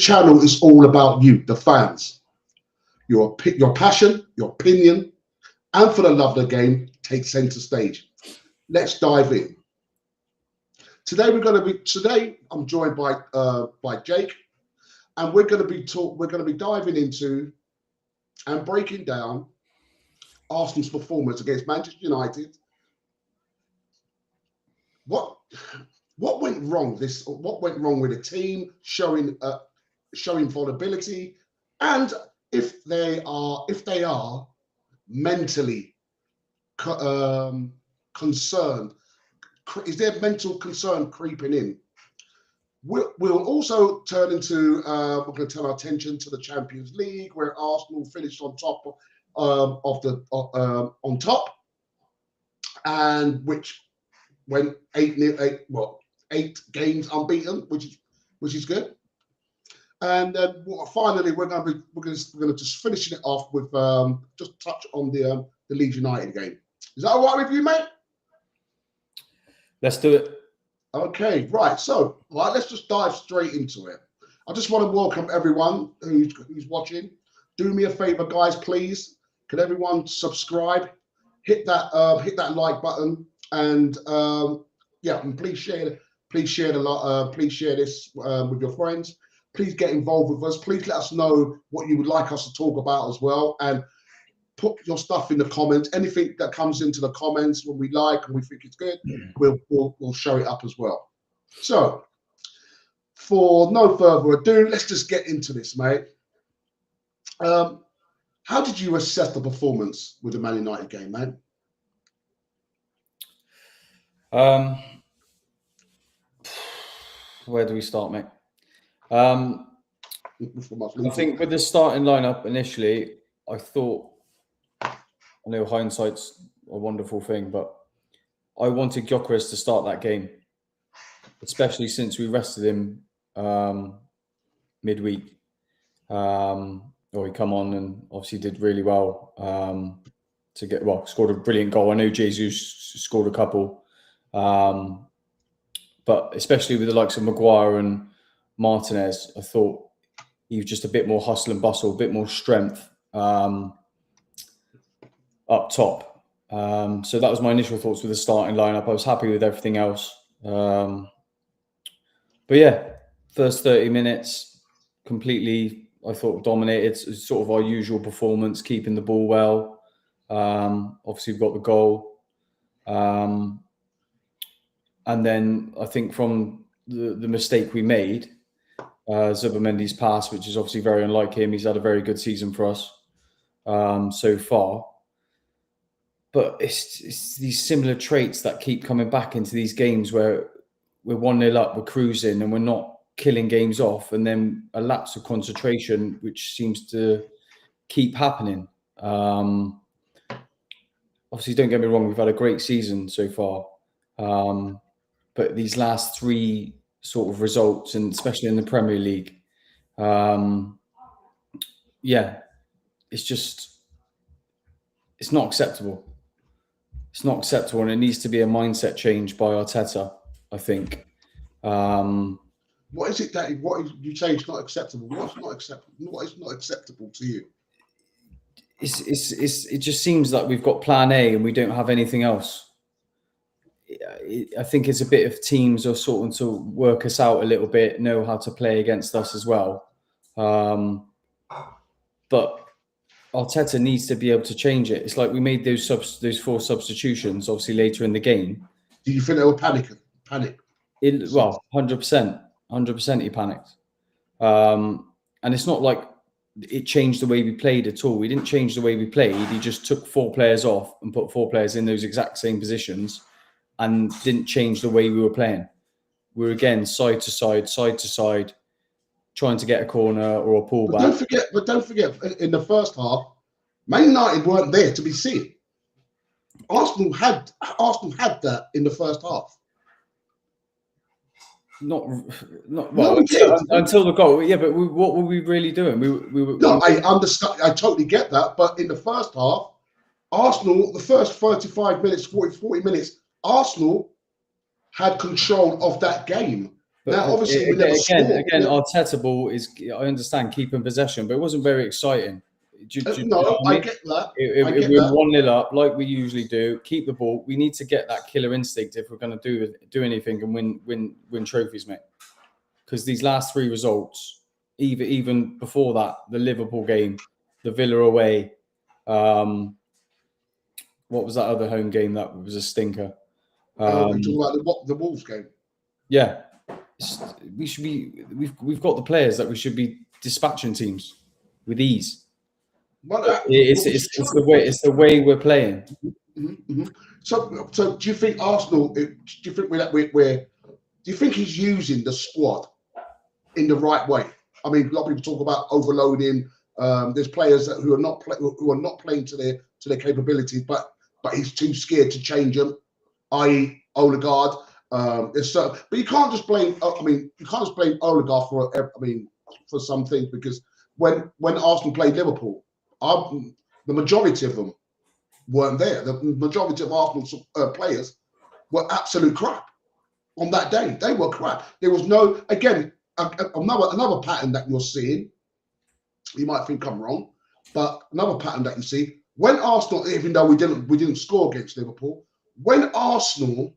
channel is all about you, the fans. Your passion, your opinion, and for the love of the game take centre stage. Let's dive in. Today I'm joined by Jake, and we're going to be diving into and breaking down Arsenal's performance against Manchester United. What went wrong? What went wrong with the team showing vulnerability, and if they are mentally concerned, is there mental concern creeping in? We'll also turn into we're going to turn our attention to the Champions League, where Arsenal finished on top on top, and which went 8 games unbeaten, which is good. And then finally, we're going to just finishing it off with just touch on the Leeds United game. Is that all right with you, mate? Let's do it. Okay, right. So, let's just dive straight into it. I just want to welcome everyone who's watching. Do me a favor, guys, please. Can everyone subscribe? Hit that like button, and and please share this with your friends. Please get involved with us. Please let us know what you would like us to talk about as well, and put your stuff in the comments. Anything that comes into the comments when we like and we think it's good, we'll show it up as well. So, for no further ado, let's just get into this, mate. How did you assess the performance with the Man United game, man? Where do we start, mate? I think with the starting lineup initially, I thought, I know hindsight's a wonderful thing, but I wanted Gyökeres to start that game, especially since we rested him midweek. He come on and obviously did really well scored a brilliant goal. I know Jesus scored a couple, but especially with the likes of Maguire and Martinez, I thought he was just a bit more hustle and bustle, a bit more strength up top. So that was my initial thoughts with the starting lineup. I was happy with everything else. But yeah, first 30 minutes, completely, I thought, dominated. Sort of our usual performance, keeping the ball well. Obviously, we've got the goal. And then I think from the mistake we made, Zubamendi's pass, which is obviously very unlike him. He's had a very good season for us so far. But it's these similar traits that keep coming back into these games where we're 1-0 up, we're cruising, and we're not killing games off, and then a lapse of concentration, which seems to keep happening. Obviously, don't get me wrong, we've had a great season so far. But these last three sort of results, and especially in the Premier League, it's not acceptable. It's not acceptable, and it needs to be a mindset change by Arteta, I think. What is it that you say is not acceptable? What's not acceptable? What is not acceptable to you? It just seems like we've got plan A and we don't have anything else. I think it's a bit of teams are starting to work us out a little bit, know how to play against us as well. But Arteta needs to be able to change it. It's like we made those 4 substitutions, obviously later in the game. Do you think they were panic? 100% he panicked. And it's not like it changed the way we played at all. We didn't change the way we played. He just took 4 players off and put 4 players in those exact same positions and didn't change the way we were playing. We were again side to side, trying to get a corner or a pullback. But don't forget, in the first half, Man United weren't there to be seen. Arsenal had that in the first half. Not well until the goal. Yeah, but what were we really doing? I understand. I totally get that. But in the first half, Arsenal, the first 35 minutes, 40 minutes, Arsenal had control of that game. Now, obviously, we never scored. Again, Arteta ball is, I understand, keeping possession, but it wasn't very exciting. Do you know what I mean? get that. If we're 1-0 up, like we usually do, keep the ball. We need to get that killer instinct if we're going to do anything and win trophies, mate. Because these last 3 results, even before that, the Liverpool game, the Villa away, what was that other home game that was a stinker? We're talking about the Wolves game. Yeah, we should be. We've got the players that we should be dispatching teams with ease. It's the way we're playing. Mm-hmm. So do you think Arsenal? Do you think he's using the squad in the right way? I mean, a lot of people talk about overloading. There's players who are not playing to their capabilities, but he's too scared to change them. I.e., Odegaard. But you can't just blame. You can't just blame Odegaard for some things, because when Arsenal played Liverpool, the majority of them weren't there. The majority of Arsenal players were absolute crap on that day. They were crap. There was no, again, another pattern that you're seeing. You might think I'm wrong, but another pattern that you see when Arsenal, even though we didn't score against Liverpool, when Arsenal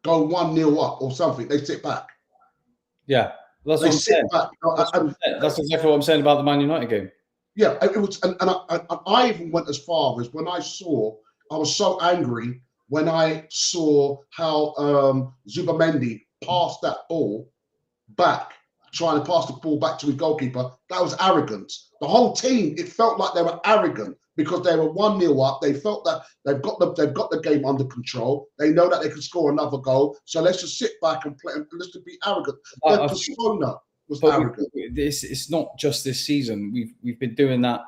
go 1-0 up or something, they sit back. Yeah, that's what I'm saying. That's exactly what I'm saying about the Man United game. Yeah, it was, and I even went as far as when I was so angry when I saw how Zubamendi passed that ball back, trying to pass the ball back to his goalkeeper. That was arrogance. The whole team, it felt like they were arrogant because they were 1-0 up. They felt that they've got the game under control. They know that they can score another goal. So let's just sit back and play. Let's just be arrogant. Their persona was arrogant. It's not just this season. We've been doing that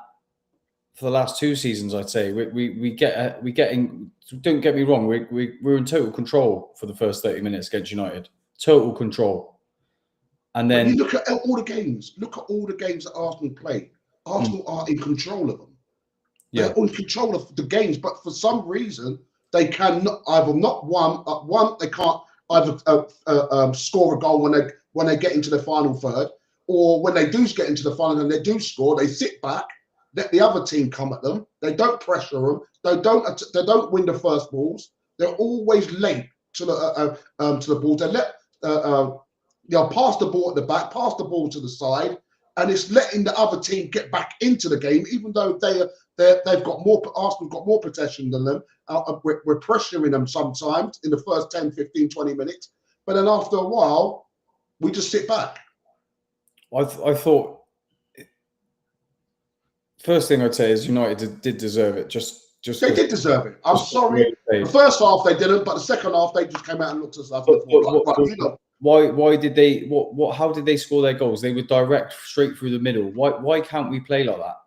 for the last 2 seasons, I'd say. We're getting. Don't get me wrong. We're in total control for the first 30 minutes against United. Total control. And then when you look at all the games. Look at all the games that Arsenal play. Arsenal are in control of them. They're in control of the games, but for some reason they cannot they can't either score a goal when they get into the final third, or when they do get into the final and they do score, they sit back, let the other team come at them. They don't pressure them. They don't win the first balls. They're always late to the ball. They let pass the ball at the back, pass the ball to the side, and it's letting the other team get back into the game, even though they've got more. Arsenal got more possession than them. We're pressuring them sometimes in the first 10, 15, 20 minutes, but then after a while, we just sit back. I thought first thing I'd say is United did deserve it. Just they did deserve it. I'm sorry. The first half they didn't, but the second half they just came out and looked at us. Why did they? How did they score their goals? They were direct, straight through the middle. Why can't we play like that?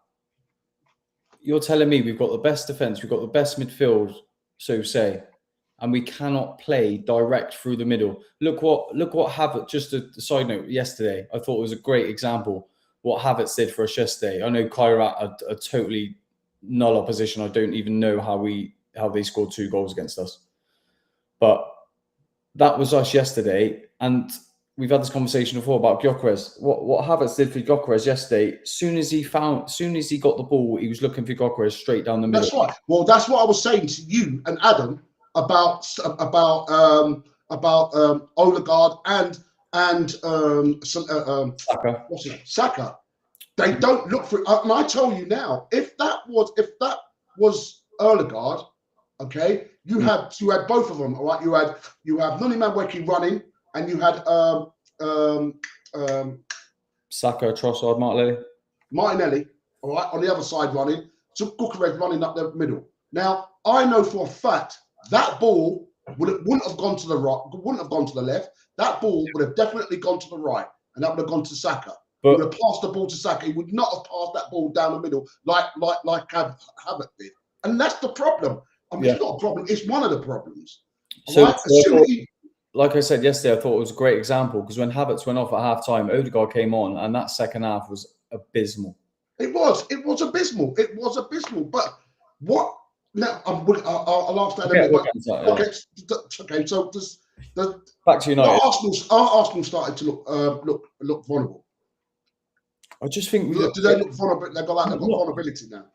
You're telling me we've got the best defense, we've got the best midfield, so say, and we cannot play direct through the middle. Look what Havertz. Just a side note. Yesterday, I thought it was a great example what Havertz did for us yesterday. I know Kairat had a totally null opposition. I don't even know how they scored 2 goals against us, but that was us yesterday. And we've had this conversation before about Gyökeres. What Havertz did for Gyökeres yesterday, soon as he got the ball, he was looking for Gyökeres straight down the middle. That's right. Well, that's what I was saying to you and Adam about Odegaard and Saka. Saka. They don't look for. And I tell you now, if that was Odegaard, okay, you had both of them. All right, you had Noni Madueke running, and you had Saka, Trossard, Martinelli, all right, on the other side running. So Gyökeres running up the middle. Now I know for a fact that ball wouldn't have gone to the right, wouldn't have gone to the left. That ball would have definitely gone to the right, and that would have gone to Saka. He would have passed the ball to Saka. He would not have passed that ball down the middle like Havertz did. And that's the problem. I mean, it's not a problem. It's one of the problems. Like I said yesterday, I thought it was a great example because when Havertz went off at half-time, Odegaard came on, and that second half was abysmal. It was abysmal. It was abysmal. But what? Now, I'll ask that. Okay. So Back to United. Arsenal started to look vulnerable. I just think do they look vulnerable? They've got vulnerability now.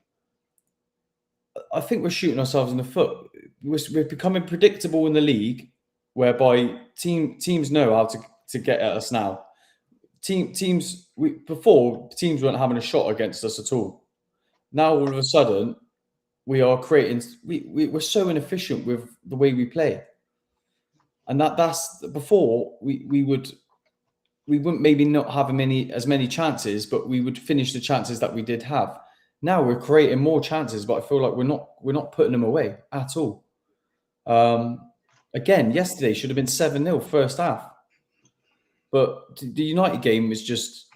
I think we're shooting ourselves in the foot. We're becoming predictable in the league, whereby teams know how to get at us now. Before teams weren't having a shot against us at all. Now all of a sudden, we are creating. We're so inefficient with the way we play, and that's before we wouldn't maybe not have as many chances, but we would finish the chances that we did have. Now we're creating more chances, but I feel like we're not putting them away at all. Again, yesterday should have been 7-0 first half, but the United game was just,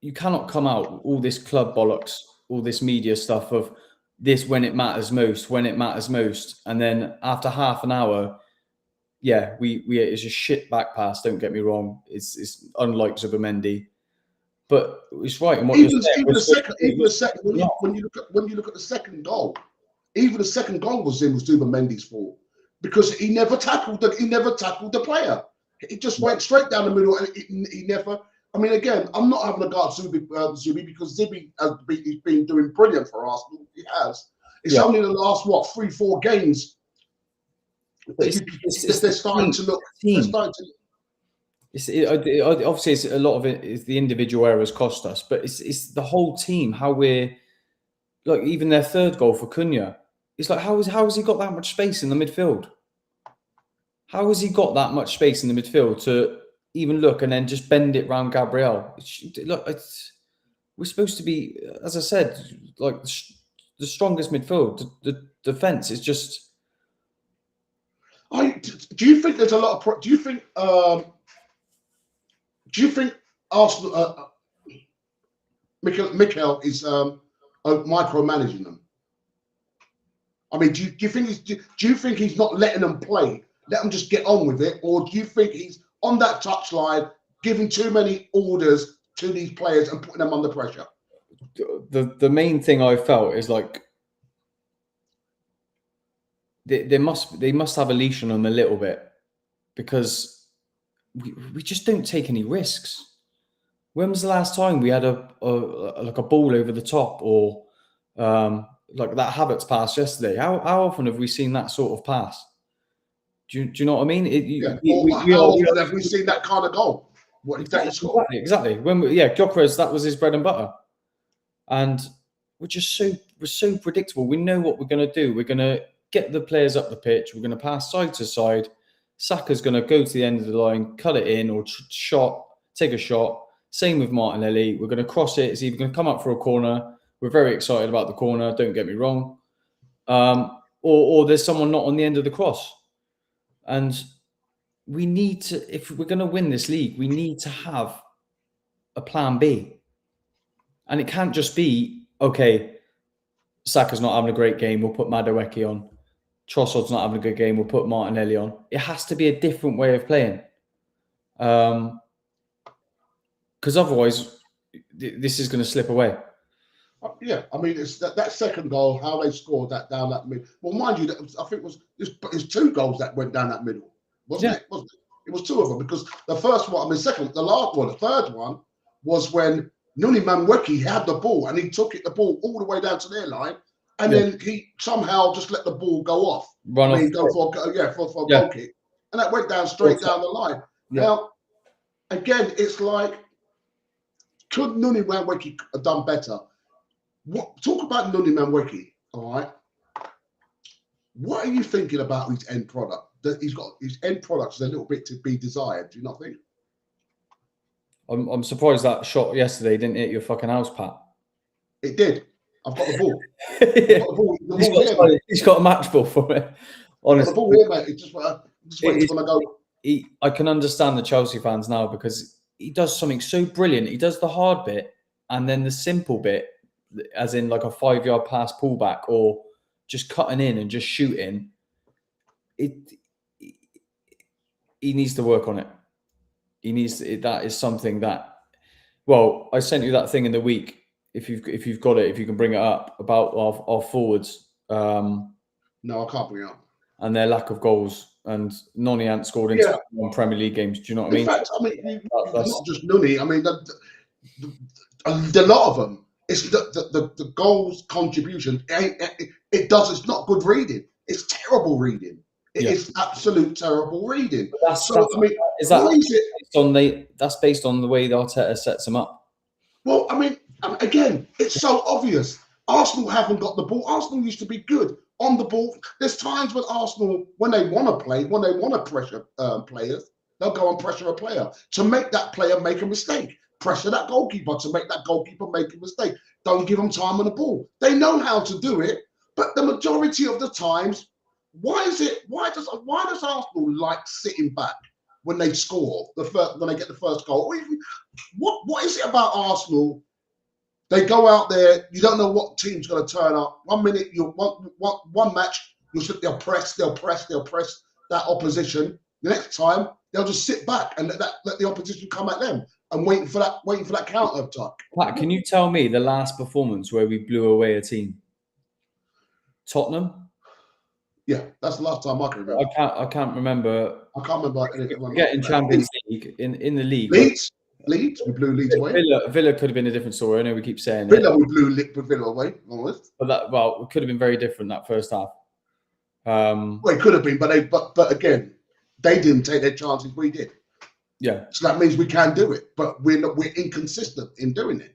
you cannot come out all this club bollocks, all this media stuff of this when it matters most, and then after half an hour, it's a shit back pass. Don't get me wrong, it's unlike Zubimendi. But it's right. And what even the second, when you look at the second goal, even the second goal was Zubimendi's fault because he never tackled the player. He just went straight down the middle, and he never. I mean, again, I'm not having a go at Zubi because Zubi has been doing brilliant for Arsenal. He has. It's only the last 3-4 games they're starting to look. They're starting to. Obviously, it's a lot of it is the individual errors cost us, but it's the whole team. How we're like, even their third goal for Cunha, it's like how has he got that much space in the midfield? How has he got that much space in the midfield to even look and then just bend it round Gabriel? We're supposed to be, as I said, like the strongest midfield. The defense is just. Do you think there's a lot of? Do you think Arsenal, Mikel is micromanaging them? I mean, do you think he's not letting them play? Let them just get on with it, or do you think he's on that touchline giving too many orders to these players and putting them under pressure? The main thing I felt is like they must have a leash on them a little bit, because we just don't take any risks. When was the last time we had a ball over the top, or like that Havertz pass yesterday? How often have we seen that sort of pass? Do you know what I mean? How often have we seen that kind of goal? Exactly. When Gyökeres, that was his bread and butter, and we're so predictable. We know what we're going to do. We're going to get the players up the pitch. We're going to pass side to side. Saka's going to go to the end of the line, cut it in, or take a shot. Same with Martinelli. We're going to cross it. It's either going to come up for a corner. We're very excited about the corner. Don't get me wrong. Or there's someone not on the end of the cross. And we need to, if we're going to win this league, we need to have a plan B. And it can't just be, okay, Saka's not having a great game, we'll put Madueke on. Trossard's not having a good game, we'll put Martinelli on. It has to be a different way of playing. Because otherwise, this is going to slip away. Yeah, I mean, it's that second goal, how they scored that down that middle. Well, mind you, I think it's 2 goals that went down that middle, wasn't it? It was 2 of them, because the first one, the third one was when Nuni Madueke had the ball and he took the ball all the way down to their line, and then he somehow just let the ball go off. Go for a goal kick, and that went down straight down the line. Yeah. Now, again, it's like, could Nuni Madueke have done better? Talk about Nuni Madueke, all right? What are you thinking about his end product? That he's got his end product is a little bit to be desired. Do you not think? I'm surprised that shot yesterday didn't hit your fucking house, Pat. It did. I've got the ball. He's got a match ball for it. Honestly, the ball here, mate. It's just waiting for go. I can understand the Chelsea fans now, because he does something so brilliant. He does the hard bit and then the simple bit, as in like a 5-yard pass pullback or just cutting in and just shooting. He needs to work on it. That is something that. Well, I sent you that thing in the week. If you've got it, if you can bring it up about our forwards. No, I can't bring it up. and their lack of goals. And Noni ain't scored in Yeah. 21 Premier League games. Do you know what I mean? In fact, I mean, not just Nuni. I mean, the lot of them. It's the goals contribution. It's not good reading. It's terrible reading. It is absolute terrible reading. That's based on the way the Arteta sets them up. Well, I mean, again, it's so obvious. Arsenal haven't got the ball. Arsenal used to be good on the ball. There's times when Arsenal, when they want to play, when they want to pressure players, they'll go and pressure a player to make that player make a mistake. Pressure that goalkeeper to make that goalkeeper make a mistake. Don't give them time on the ball. They know how to do it, but the majority of the times, why does Arsenal like sitting back when they score when they get the first goal? Or even, what is it about Arsenal? They go out there, you don't know what team's going to turn up. 1 minute, one match, they'll press that opposition. The next time, they'll just sit back and let the opposition come at them and waiting for that counter attack. Pat, can you tell me the last performance where we blew away a team? Tottenham? Yeah, that's the last time I can remember. I can't remember. I can't remember. Getting Champions League in the league. Leeds, we blew Leeds away. Villa could have been a different story. I know we keep saying Villa, we blew Villa away, almost. But it could have been very different that first half. Well, it could have been, but again, they didn't take their chances. We did. Yeah. So that means we can do it, but we're inconsistent in doing it.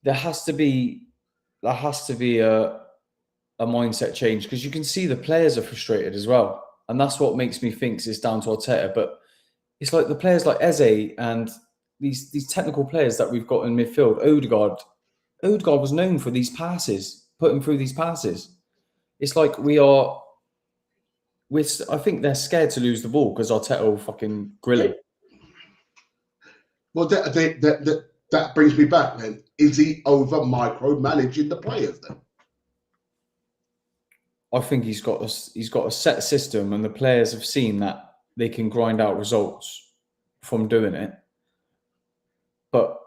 There has to be a mindset change, because you can see the players are frustrated as well, and that's what makes me think it's down to Arteta. But it's like the players like Eze and these technical players that we've got in midfield. Odegaard was known for these passes, putting through these passes. It's like I think they're scared to lose the ball because Arteta will fucking grill it. Well, that brings me back then. Is he over micromanaging the players then? I think he's got a set system, and the players have seen that they can grind out results from doing it. But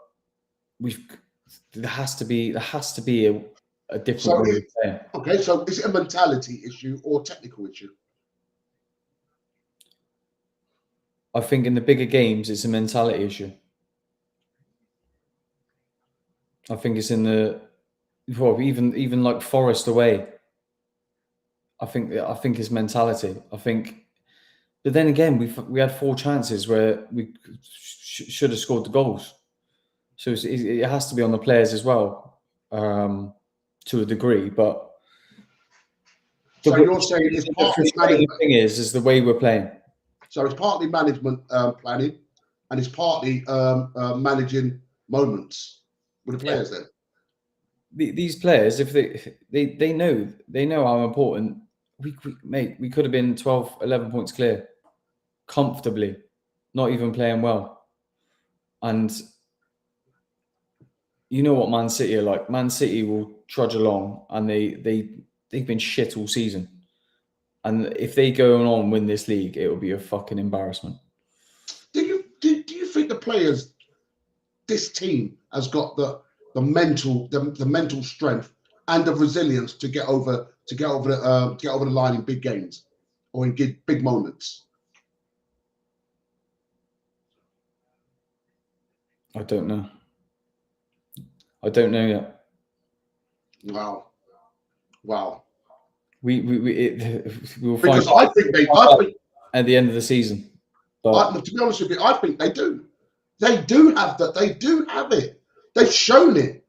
there has to be a different way of playing. Okay, so is it a mentality issue or technical issue? I think in the bigger games, it's a mentality issue. I think it's in even like Forest away. I think it's mentality. But then again, we had 4 chances where we should have scored the goals. So it has to be on the players as well, to a degree. But so you're saying it's partly management. The thing is the way we're playing. So it's partly management planning, and it's partly managing moments with the players. Then these players, if they know how important. We could have been 12, 11 points clear comfortably, not even playing well. And you know what Man City are like. Man City will trudge along, and they've been shit all season. And if they go on and win this league, it will be a fucking embarrassment. Do you think the players, this team, has got the mental strength and the resilience to get over the line in big games or in big moments? I don't know. I don't know yet. Wow. We will find. Because I think at the end of the season. But to be honest with you, I think they do. They do have that. They do have it. They've shown it.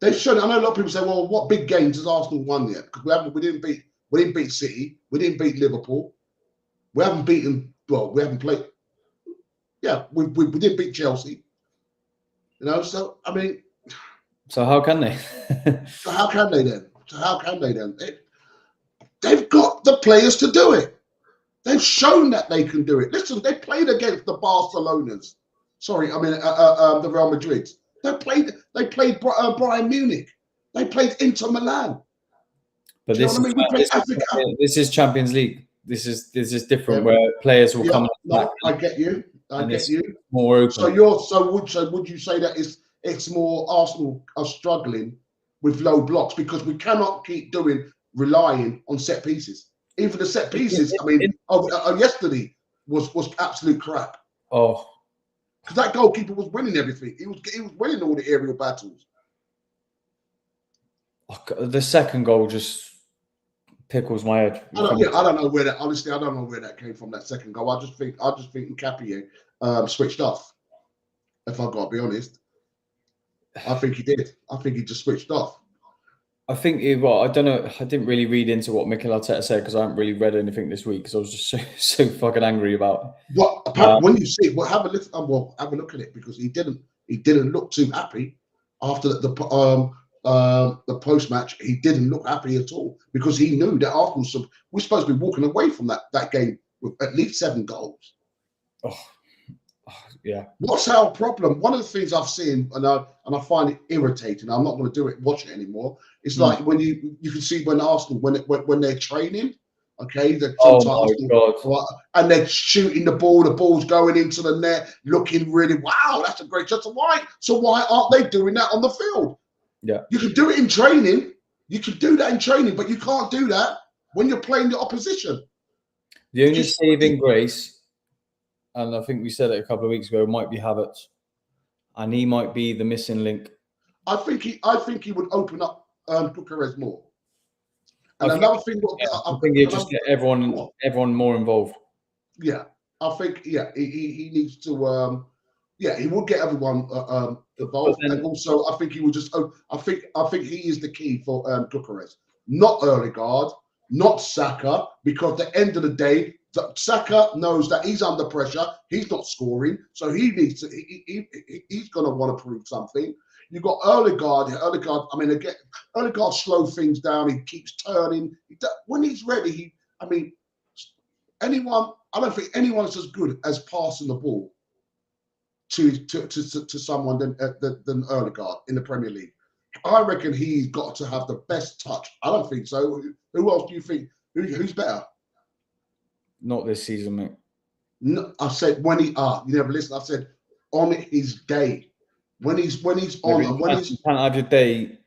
I know a lot of people say, "Well, what big games has Arsenal won yet?" Because we didn't beat City. We didn't beat Liverpool. We haven't beaten. Well, we haven't played. Yeah, we didn't beat Chelsea. You know, so I mean. So how can they? So how can they then? They've got the players to do it. They've shown that they can do it. Listen, they played against the Barcelonas. Sorry, I mean the Real Madrid. They played Bayern Munich. They played Inter Milan. But this is Champions League. This is different, where players will come. No, I get you. More open. So would you say that it's more Arsenal are struggling with low blocks because we cannot keep relying on set pieces? Even the set pieces. I mean, yesterday was absolute crap. Oh, because that goalkeeper was winning everything. He was winning all the aerial battles. The second goal just pickles my head. I don't know where that. Honestly, I don't know where that came from. That second goal. I just think Nkapie switched off. If I've got to be honest, I think he did. I think he just switched off. I think I don't know. I didn't really read into what Mikel Arteta said because I haven't really read anything this week because I was just so fucking angry about it. Well, apparently, when you see it, have a look. Have a look at it because he didn't look too happy after the post match. He didn't look happy at all because he knew that Arsenal we're supposed to be walking away from that game with at least 7 goals. Yeah. What's our problem? One of the things I've seen, and I find it irritating. I'm not going to watch it anymore. It's like when you can see when Arsenal when they're training, okay, that sometimes and they're shooting the ball's going into the net, looking really that's a great shot. So why aren't they doing that on the field? Yeah, you can do it in training. You can do that in training, but you can't do that when you're playing the opposition. The only saving grace. And I think we said it a couple of weeks ago, might be Havertz. And he might be the missing link. I think he would open up Bucharest more. And another thing, I think he'll just get everyone more involved. Yeah, I think he needs to he would get everyone involved, and also I think he would just. I think he is the key for Bucharest, not Ødegaard, not Saka, because at the end of the day, Saka knows that he's under pressure. He's not scoring, so he needs to. He's going to want to prove something. You've got Ødegaard. I mean, again, Ødegaard slows things down. He keeps turning. When he's ready, I don't think anyone's as good as passing the ball to someone than Ødegaard in the Premier League. I reckon he's got to have the best touch. I don't think so. Who else do you think? Who's better? Not this season, mate. No, I said when you never listen. I said on his day, when he's on, and when he's can't have your day.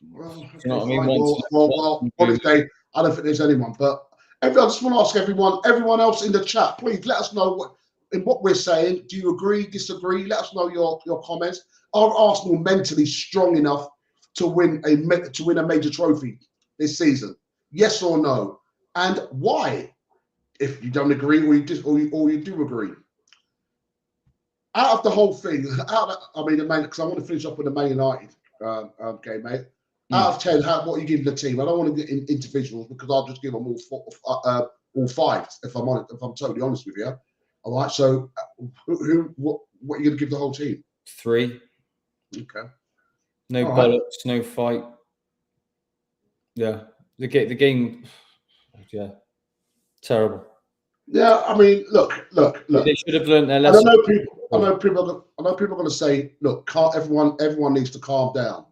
Well, you know what I mean? Well, on his day, I don't think there's anyone. But I just want to ask everyone else in the chat, please let us know what we're saying. Do you agree, disagree? Let us know your comments. Are Arsenal mentally strong enough to win a major trophy this season? Yes or no? And why? If you don't agree, or you do agree. Out of the whole thing, because I want to finish up with the Man United game, mate. Out of 10, what are you giving the team? I don't want to get in individuals because I'll just give them all 5 if I'm totally honest with you. All right. So, what are you going to give the whole team? 3. Okay. No bollocks, no fight. Yeah, the game. Yeah, terrible. Yeah, I mean, look. They should have learned their lesson. I know people are going to say, look, everyone needs to calm down,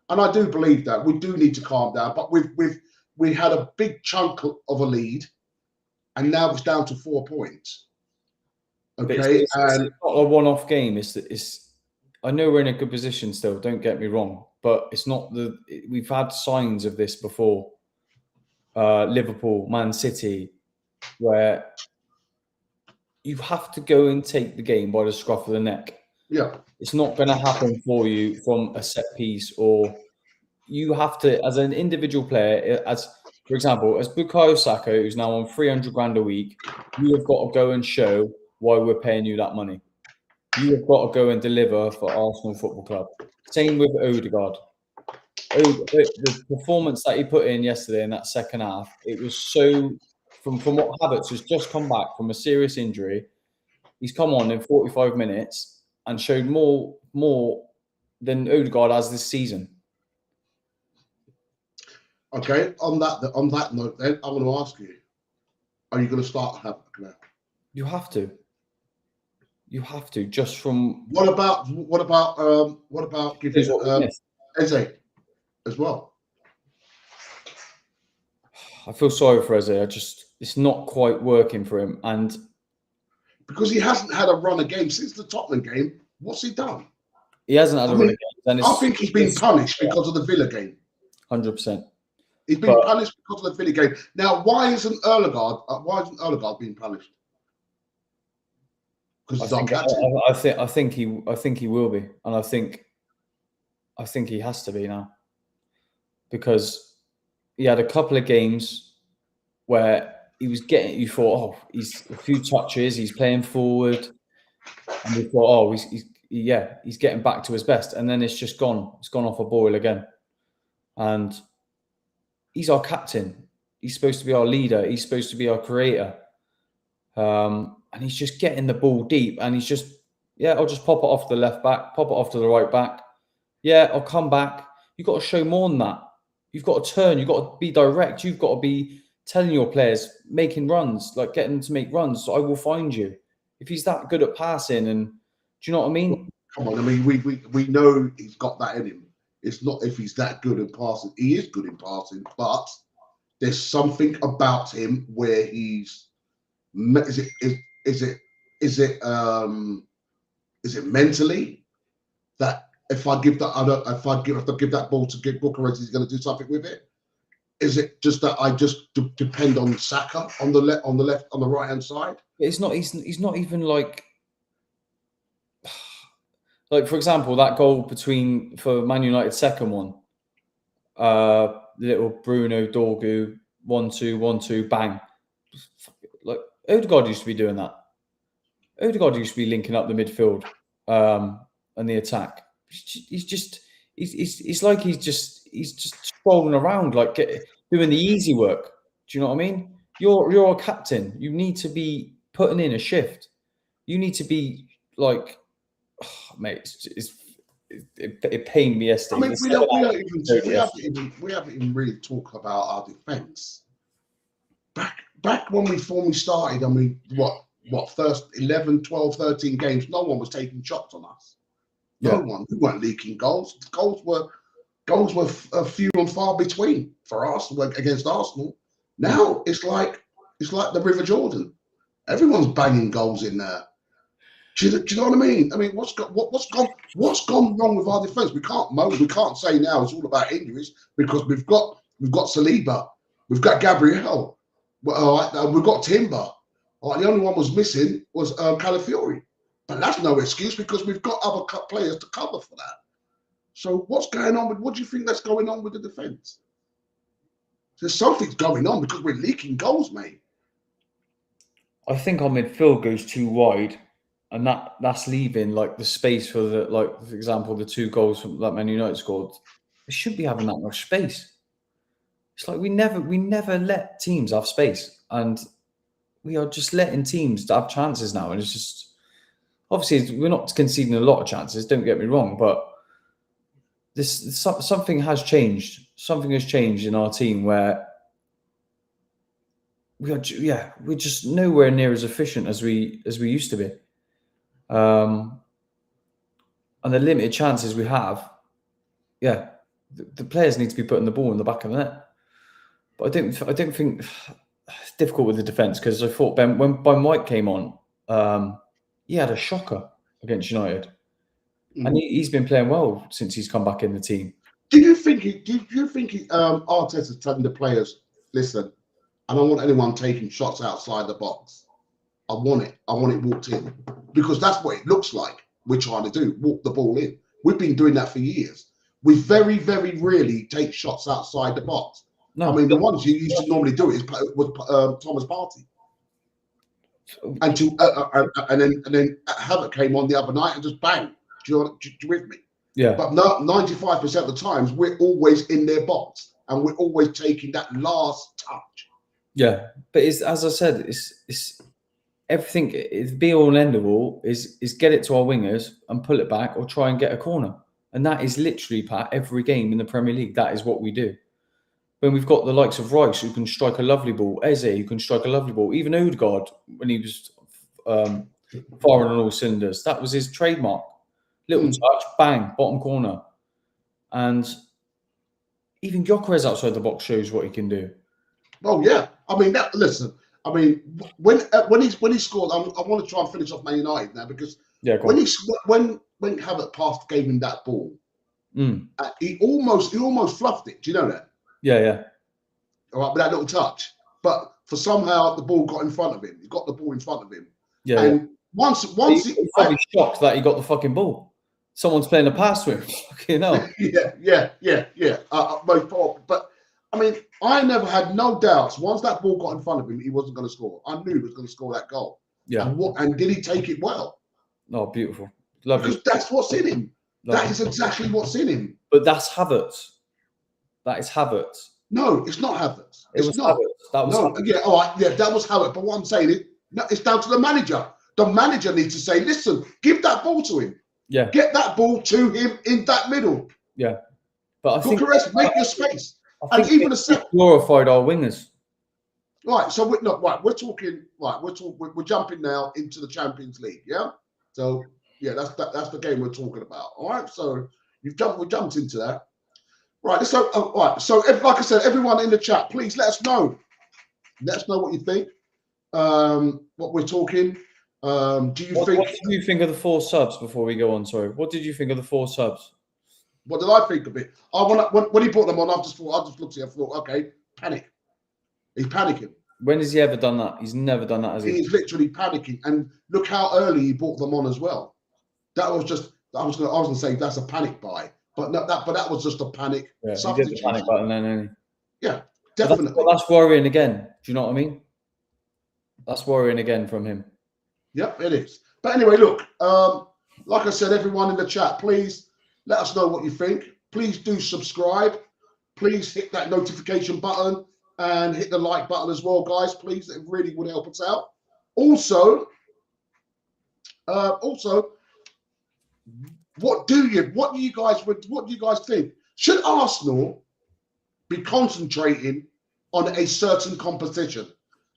and I do believe that we do need to calm down. But we had a big chunk of a lead, and now it's down to 4 points. Okay, it's not a one-off game. I know we're in a good position still. Don't get me wrong, but it's not we've had signs of this before. Liverpool, Man City, where you have to go and take the game by the scruff of the neck. Yeah. It's not going to happen for you from a set piece, or you have to, as an individual player, for example, as Bukayo Saka, who's now on 300 grand a week, you have got to go and show why we're paying you that money. You have got to go and deliver for Arsenal Football Club. Same with Ødegaard. The performance that he put in yesterday in that second half, it was so. From what Havertz has just come back from a serious injury, he's come on in 45 minutes and showed more than Ødegaard has this season. Okay, on that note, then I want to ask you: are you going to start Havertz now? You have to. You have to. Just from what about giving Eze as well? I feel sorry for Eze. It's not quite working for him, and because he hasn't had a run of games since the Tottenham game. What's he done? He hasn't had a run of games. I think he's been punished because of the Villa game. 100%. He's been punished because of the Villa game. Now, why isn't Erdegaard being punished? Because he's our captain. I think he will be, and I think he has to be now, because he had a couple of games where he was getting. You thought, oh, he's a few touches, he's playing forward, and we thought, oh, he's getting back to his best, and then it's just gone. It's gone off a boil again, and he's our captain. He's supposed to be our leader. He's supposed to be our creator. And he's just getting the ball deep, and he's just, I'll just pop it off to the left back, pop it off to the right back. Yeah, I'll come back. You've got to show more than that. You've got to turn. You've got to be direct. You've got to be telling your players, making runs, like getting them to make runs. So I will find you. If he's that good at passing, and do you know what I mean? Come on, I mean, we know he's got that in him. It's not if he's that good in passing. He is good in passing, but there's something about him where he's. Is it mentally that if I give that ball to Bucharest, he's going to do something with it? Is it just that I just depend on Saka on the right hand side? It's not. He's not even like for example, that goal for Man United's second one, little Bruno Dorgu 1-2, bang. Like Odegaard used to be doing that. Odegaard used to be linking up the midfield and the attack. It's like he's just strolling around, like doing the easy work. Do you know what I mean? You're a captain. You need to be putting in a shift. You need to be like, oh, mate. It pained me yesterday. I mean, we haven't even really talked about our defence. Back when we started, I mean, first 11, 12, 13 games, no one was taking shots on us. No one. We weren't leaking goals. Goals were few and far between for us against Arsenal. Now it's like the River Jordan. Everyone's banging goals in there. Do you know what I mean? I mean, what's gone wrong with our defence? We can't say now it's all about injuries, because we've got Saliba, we've got Gabriel, we've got Timber. The only one was missing was Calafiori, but that's no excuse because we've got other players to cover for that. So what's going on what do you think that's going on with the defence? There's something's going on because we're leaking goals, mate. I think our midfield goes too wide, and that's leaving like the space for for example, the 2 goals that Man United scored. We shouldn't be having that much space. It's like we never let teams have space, and we are just letting teams have chances now. And it's just, obviously, we're not conceding a lot of chances, don't get me wrong, but something has changed. Something has changed in our team where we're just nowhere near as efficient as we used to be. And the limited chances we have, the players need to be putting the ball in the back of the net. But I don't think it's difficult with the defence, because I thought when White came on, he had a shocker against United, and he's been playing well since he's come back in the team. Do you think Arteta's telling the players, listen, I don't want anyone taking shots outside the box. I want it walked in, because that's what it looks like we're trying to do, walk the ball in. We've been doing that for years. We very, very rarely take shots outside the box. No, I mean, the ones you used to normally do was Thomas Partey. And then Havoc came on the other night and just bang. Do you with me? Yeah. But 95% of the times we're always in their box, and we're always taking that last touch. Yeah, but as I said, it's everything. It's be all and end of all is get it to our wingers and pull it back, or try and get a corner, and that is literally, Pat, every game in the Premier League. That is what we do. When we've got the likes of Rice, who can strike a lovely ball, Eze, who can strike a lovely ball, even Odegaard, when he was firing on all cylinders, that was his trademark. Little touch, bang, bottom corner. And even Gyökeres outside the box shows what he can do. Oh, yeah. I mean, listen, I mean, when he scored, I want to try and finish off Man United now, because when Havoc gave him that ball, he almost fluffed it. Do you know that? Yeah. all right, with that little touch. But for somehow the ball got in front of him. He got the ball in front of him. Yeah. And once he's probably shocked that he got the fucking ball. Someone's playing a pass to him. Fucking hell. Yeah. But I mean, I never had no doubts. Once that ball got in front of him, he wasn't going to score. I knew he was going to score that goal. Yeah. And did he take it well? Oh, beautiful. Lovely. Because that's what's in him. Lovely. That is exactly what's in him. But that's Havertz. That is Havertz. No, it's not Havertz. It's not. Havertz. That was Havertz. Yeah, all right. Yeah, that was Havertz. But what I'm saying is, it's down to the manager. The manager needs to say, listen, give that ball to him. Yeah. Get that ball to him in that middle. Yeah. But I think make your space. And even glorified our wingers. Right. So we're talking. Right. We're jumping now into the Champions League. Yeah. So yeah, that's the game we're talking about. All right. So we jumped into that. Right. So right. So like I said, everyone in the chat, please let us know. Let us know what you think. What we're talking. What did you think of the 4 subs before we go on? Sorry. What did you think of the 4 subs? What did I think of it? When he brought them on, I just looked at it and thought, okay, panic. He's panicking. When has he ever done that? He's never done that, has he? He's literally panicking. And look how early he brought them on as well. That was just, I was going to say that's a panic buy. But that was just a panic. Yeah, he did the panic button then. Yeah, definitely. That's worrying again. Do you know what I mean? That's worrying again from him. Yep, it is. But anyway, look, like I said, everyone in the chat, please let us know what you think. Please do subscribe. Please hit that notification button and hit the like button as well, guys. Please, it really would help us out. Also, what do you guys think? Should Arsenal be concentrating on a certain competition?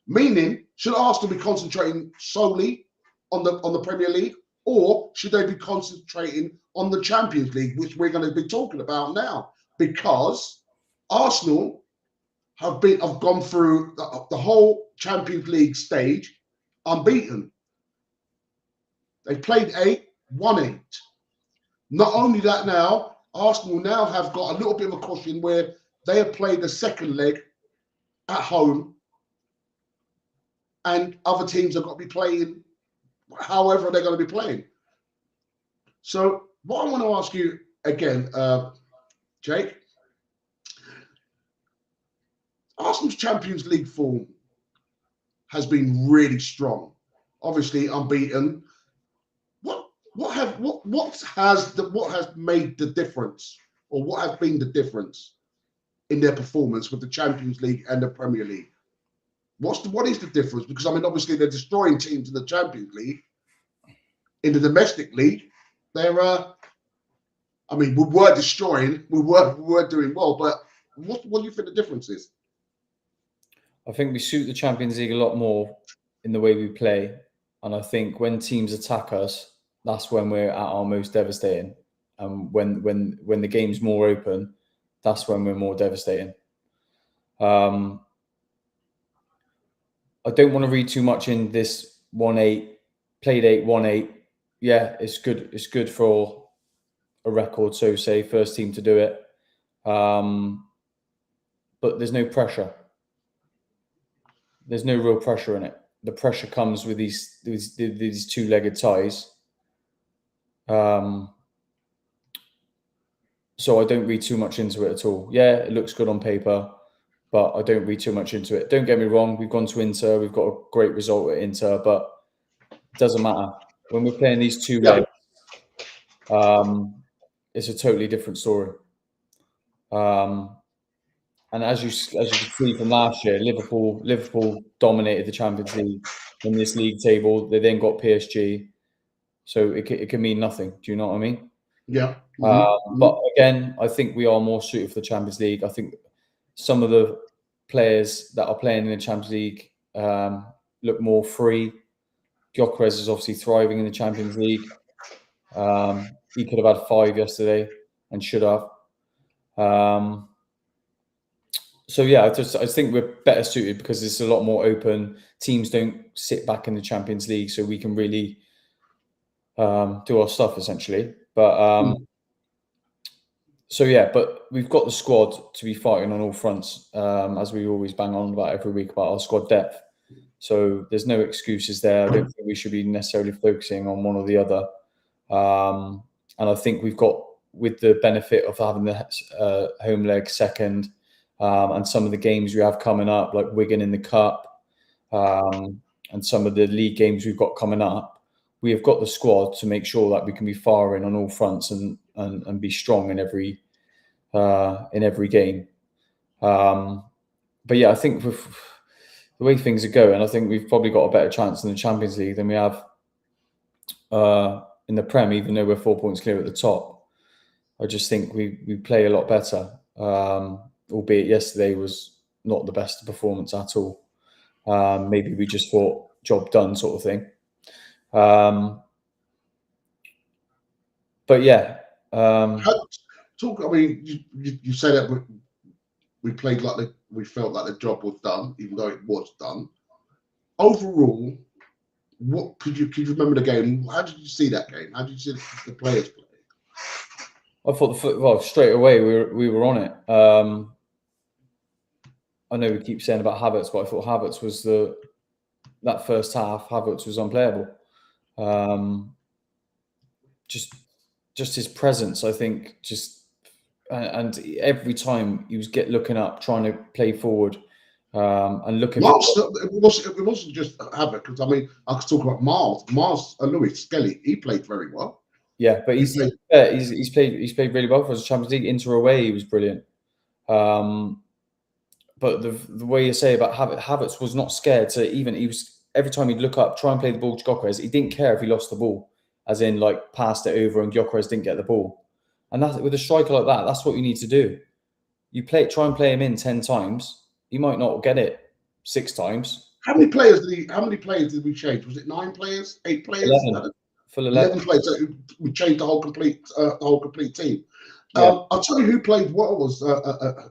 Meaning, should Arsenal be concentrating solely on the Premier League, or should they be concentrating on the Champions League, which we're going to be talking about now? Because Arsenal have gone through the whole Champions League stage unbeaten. They played 8, won 8. Not only that, now Arsenal now have got a little bit of a cushion where they have played the second leg at home, and other teams have got to be playing however they're going to be playing. So what I want to ask you again, Jake, Arsenal's Champions League form has been really strong. Obviously unbeaten. What has made the difference, or what has been the difference in their performance with the Champions League and the Premier League? What is the difference? Because I mean, obviously they're destroying teams in the Champions League. In the domestic league, they're I mean, we were destroying, we were doing well, but what do you think the difference is? I think we suit the Champions League a lot more in the way we play, and I think when teams attack us, that's when we're at our most devastating. And when the game's more open, that's when we're more devastating. I don't want to read too much in this 1-8, played 8, 1-8. Yeah, it's good. It's good for a record, so say first team to do it. But there's no pressure. There's no real pressure in it. The pressure comes with these two-legged ties. So I don't read too much into it at all. Yeah, it looks good on paper, but I don't read too much into it. Don't get me wrong. We've gone to Inter. We've got a great result at Inter, but it doesn't matter. When we're playing these two legs, it's a totally different story. And as you can see from last year, Liverpool dominated the Champions League in this league table. They then got PSG, so it can mean nothing. Do you know what I mean? Yeah. But again, I think we are more suited for the Champions League. I think some of the players that are playing in the Champions League look more free. Gyökeres is obviously thriving in the Champions League. He could have had 5 yesterday and should have. So yeah, I just think we're better suited because it's a lot more open. Teams don't sit back in the Champions League, so we can really do our stuff essentially. But So yeah, but we've got the squad to be fighting on all fronts, as we always bang on about every week about our squad depth. So there's no excuses there. I don't think we should be necessarily focusing on one or the other. And I think we've got, with the benefit of having the home leg second, and some of the games we have coming up, like Wigan in the Cup, and some of the league games we've got coming up, we have got the squad to make sure that we can be firing on all fronts and be strong in every game. But yeah, I think with the way things are going, I think we've probably got a better chance in the Champions League than we have in the Prem, even though we're 4 points clear at the top. I just think we play a lot better, albeit yesterday was not the best performance at all. Maybe we just thought job done sort of thing. But yeah. I mean, you say that we played like we felt like the job was done, even though it was done. Overall, what could you remember the game? How did you see that game? How did you see the players play? I thought straight away we were on it. I know we keep saying about Havertz, but I thought Havertz was that first half. Havertz was unplayable. Just his presence, I think, and every time he was looking up, trying to play forward, and looking. It wasn't just Havertz, because I mean, I could talk about Miles Lewis Skelly. He played very well. Yeah, but he's played really well for us. Champions League, Inter away, he was brilliant. But the way you say about Havertz was not scared to every time he'd look up, try and play the ball to Gyökeres. He didn't care if he lost the ball, as in like passed it over and Gyökeres didn't get the ball. And that's, with a striker like that, that's what you need to do. You try and play him in 10 times. He might not get it 6 times. How many players did we change? Was it 9 players, 8 players? 11. Full 11 players. So we changed the whole complete team. Yeah. I'll tell you who played well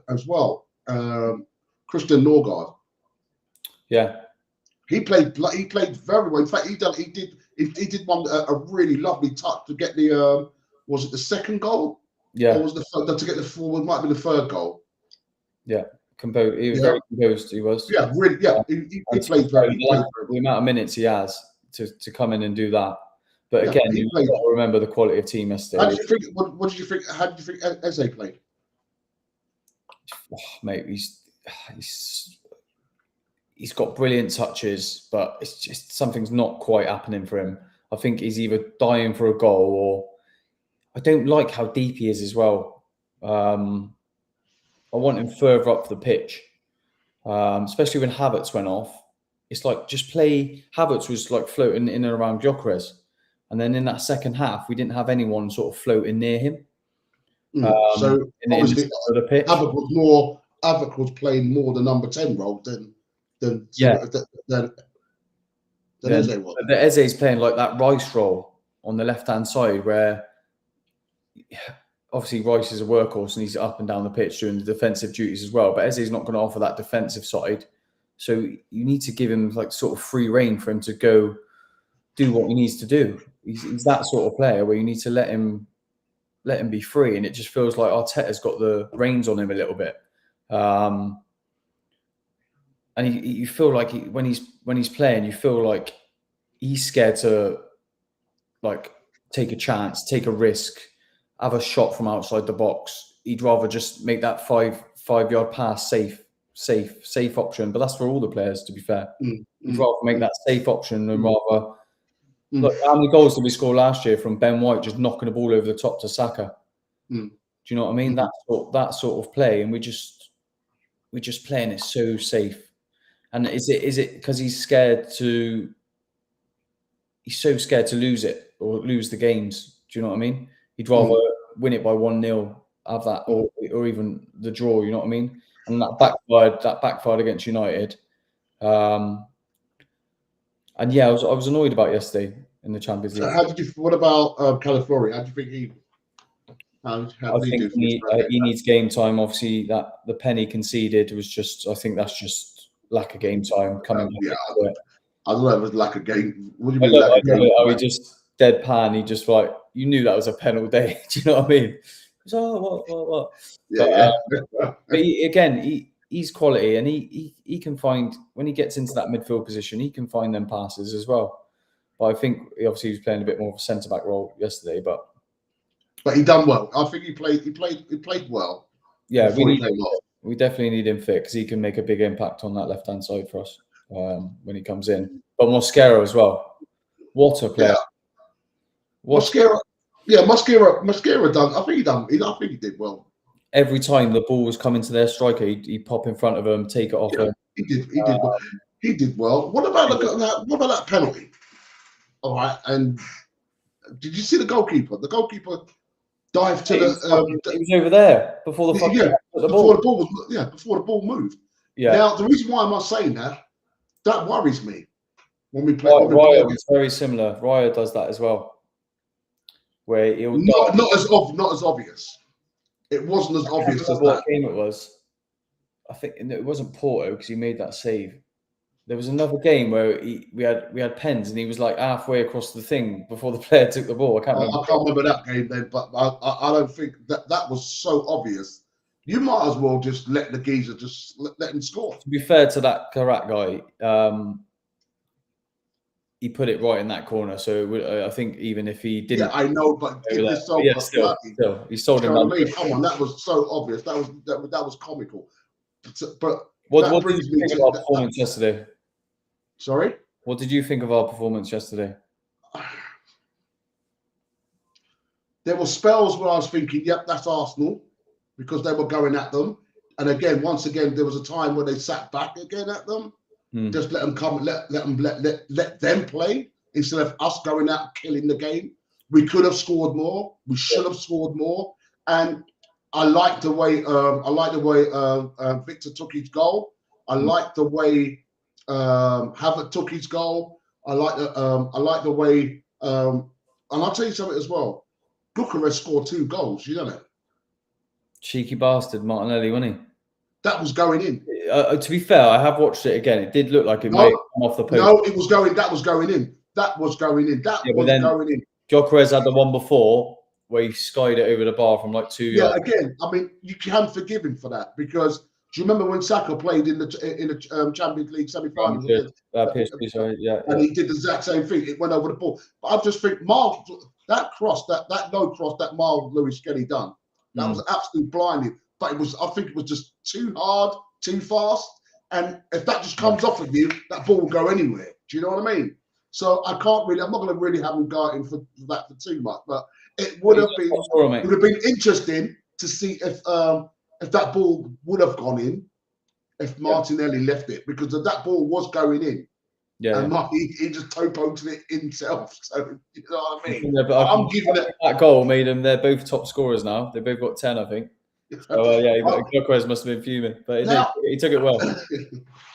as well. Christian Norgard. Yeah. He played very well. In fact, he did one a really lovely touch to get the was it the second goal? Yeah. Or was to get the forward? Might be the third goal. Yeah. Composed. He was very composed. He was. Yeah. Really. Yeah. He played very well. The amount of minutes he has to come in and do that. But again, you've got to remember the quality of team yesterday. How did you think? What did you think? How did you think Eze played? Oh, mate, he's got brilliant touches, but it's just something's not quite happening for him. I think he's either dying for a goal, or I don't like how deep he is as well. I want him further up the pitch, especially when Havertz went off. It's like just play. Havertz was like floating in and around Gyökeres, and then in that second half, we didn't have anyone sort of floating near him. So obviously, the pitch. Havertz was playing more the number 10 role than Eze was. The Eze's playing like that Rice role on the left-hand side, where obviously Rice is a workhorse and he's up and down the pitch doing the defensive duties as well. But Eze's not going to offer that defensive side, so you need to give him like sort of free rein for him to go do what he needs to do. He's that sort of player where you need to let him be free, and it just feels like Arteta's got the reins on him a little bit. And you feel like when he's playing, you feel like he's scared to like take a chance, take a risk, have a shot from outside the box. He'd rather just make that five-yard pass safe option. But that's for all the players, to be fair. He'd rather make that safe option than rather. Look, how many goals did we score last year from Ben White just knocking the ball over the top to Saka? Do you know what I mean? That sort of play, and we're just playing it so safe. And is it because he's so scared to lose it or lose the games? Do you know what I mean? He'd rather win it by 1-0, have that, or even the draw. You know what I mean? And that backfired against United. And yeah, I was annoyed about yesterday in the Champions League. What about Calafiori? How do you think he? I think he needs game time. Obviously, that the penny conceded was just. I think that's just lack of game time coming. I don't know if it was lack of game. What do you mean? He just deadpan. He just like, you knew that was a penalty. Do you know what I mean? So what? Yeah, But he's quality, and he can find, when he gets into that midfield position, he can find them passes as well. But I think he was playing a bit more of a centre back role yesterday, but he done well. I think he played well. Yeah, before he came off. We definitely need him fit because he can make a big impact on that left-hand side for us when he comes in. But Mosquera as well. What a player! Yeah. Mosquera done. I think he did well. Every time the ball was coming to their striker, he'd pop in front of him, take it off him. He did. He did well. What about that penalty? All right. And did you see the goalkeeper? The goalkeeper dived to the. He was over there before the before the ball moved. Yeah. Now the reason why I'm saying that worries me when we play. Raya was very similar. Raya does that as well. Where he'll not as obvious. It wasn't as obvious as what game it was. I think it wasn't Porto because he made that save. There was another game where we had pens and he was like halfway across the thing before the player took the ball. I can't remember that game then, but I don't think that was so obvious. You might as well just let the geezer just let him score. To be fair to that Karat guy, he put it right in that corner. So I think even if he didn't, yeah, I know, but still, he sold him. Come on, that was so obvious. That was comical. But what did you think of our performance yesterday? Sorry? What did you think of our performance yesterday? There were spells where I was thinking, yep, that's Arsenal, because they were going at them. And again, once again, there was a time where they sat back again at them. Just let them come, let them play instead of us going out killing the game. We could have scored more. We should have scored more. And I like the way Victor took his goal. I like the way Havertz took his goal. I like the way, and I'll tell you something as well. Bucharest scored 2 goals. You know that? Cheeky bastard, Martinelli, wasn't he? That was going in. To be fair, I have watched it again. It did look like it might come off the post. No, it was going. That was going in. That was going in. Going in. Gyökeres had the one before where he skied it over the bar from like 2 yards. Yeah, again, I mean, you can forgive him for that because do you remember when Saka played in the Champions League semi-finals? And he did the exact same thing. It went over the ball. But I just think that cross, that low cross, that Miles Lewis Kelly done, that was absolutely blinding. But I think it was just too hard, too fast. And if that just comes off of you, that ball will go anywhere. Do you know what I mean? So I'm not going to really have him guarding for that for too much. But it would have been interesting to see if that ball would have gone in if Martinelli left it, because that ball was going in. Yeah. And he just toe-poked it himself. So you know what I mean? I'm giving it that goal made them. They're both top scorers now. They both got 10, I think. So Gyökeres must have been fuming, but he took it well.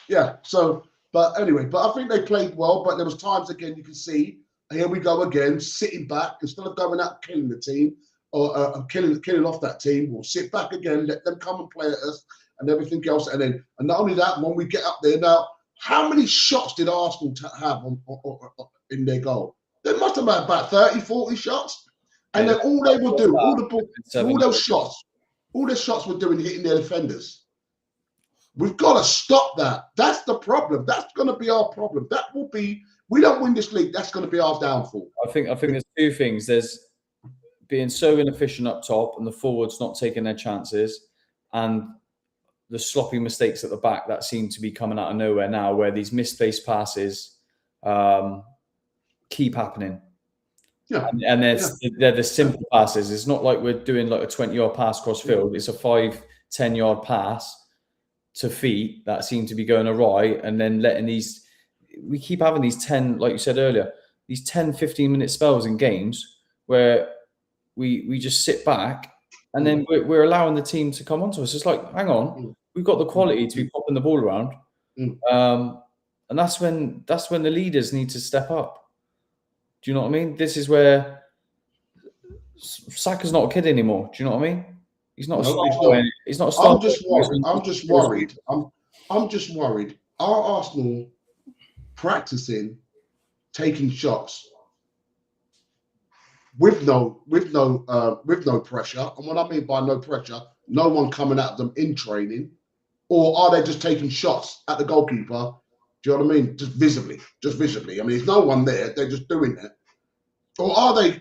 Yeah. So, but anyway, I think they played well. But there was times again you can see. Here we go again, sitting back instead of going out killing the team or killing off that team. We'll sit back again, let them come and play at us, and everything else. And not only that, when we get up there now, how many shots did Arsenal have in their goal? They must have had about 30, 40 shots, and then all they would do, all those shots were doing hitting their defenders. We've got to stop that. That's the problem. That's going to be our problem. That will be. We don't win this league. That's going to be our downfall. I think there's 2 things. There's being so inefficient up top, and the forwards not taking their chances, and the sloppy mistakes at the back that seem to be coming out of nowhere now, where these misplaced passes keep happening. Yeah. And they're the simple passes. It's not like we're doing like a 20-yard pass cross field. It's a 5-10 yard pass to feet that seem to be going awry, and then letting we keep having these 10, like you said earlier, these 10, 15-minute spells in games where we just sit back and then we're allowing the team to come onto us. It's like, hang on, we've got the quality to be popping the ball around. And that's when the leaders need to step up. Do you know what I mean? This is where Saka's not a kid anymore. Do you know what I mean? He's not a star. He's not a star. I'm just worried. I'm just worried. Are Arsenal practicing taking shots with no pressure. And what I mean by no pressure, no one coming at them in training, or are they just taking shots at the goalkeeper? Do you know what I mean? Just visibly. I mean, there's no one there. They're just doing it. Or are they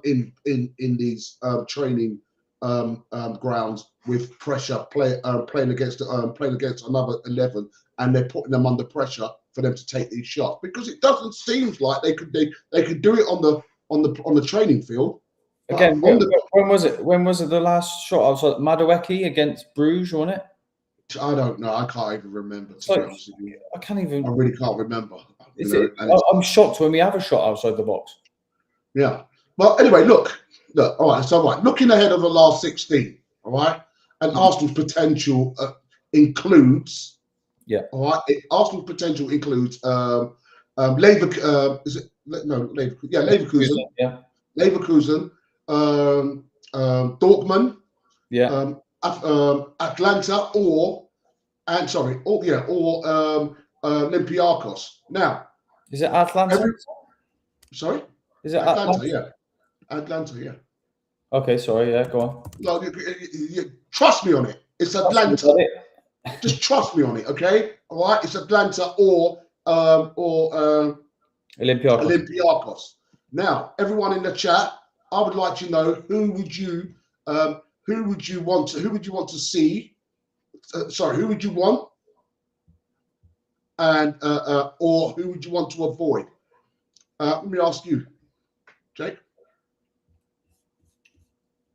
in these training grounds with pressure, playing against another 11, and they're putting them under pressure for them to take these shots? Because it doesn't seem like they could do it on the training field. Again, when was it? When was it the last shot? I was like Madueke against Bruges, wasn't it? I don't know. I can't even remember. To be honest with you, I can't even. I really can't remember. I'm shocked when we have a shot outside the box. Yeah. Well, anyway, look. All right. So, looking ahead of the last 16. All right, and Arsenal's potential includes. Yeah. All right. Arsenal's potential includes Leverkusen. Is it no Leverkusen? Yeah, Leverkusen. Yeah. Leverkusen. Dortmund. Yeah. Atlanta or Olympiacos. Now, is it Atlanta? Sorry, is it Atlanta? Yeah, Atlanta. Yeah. Okay, sorry. Yeah, go on. No, you trust me on it. It's Atlanta. Just trust me on it, okay? All right, it's Atlanta or Olympiacos. Now, everyone in the chat, I would like to know who would you want to see? Who would you want? And or who would you want to avoid? Let me ask you, Jake.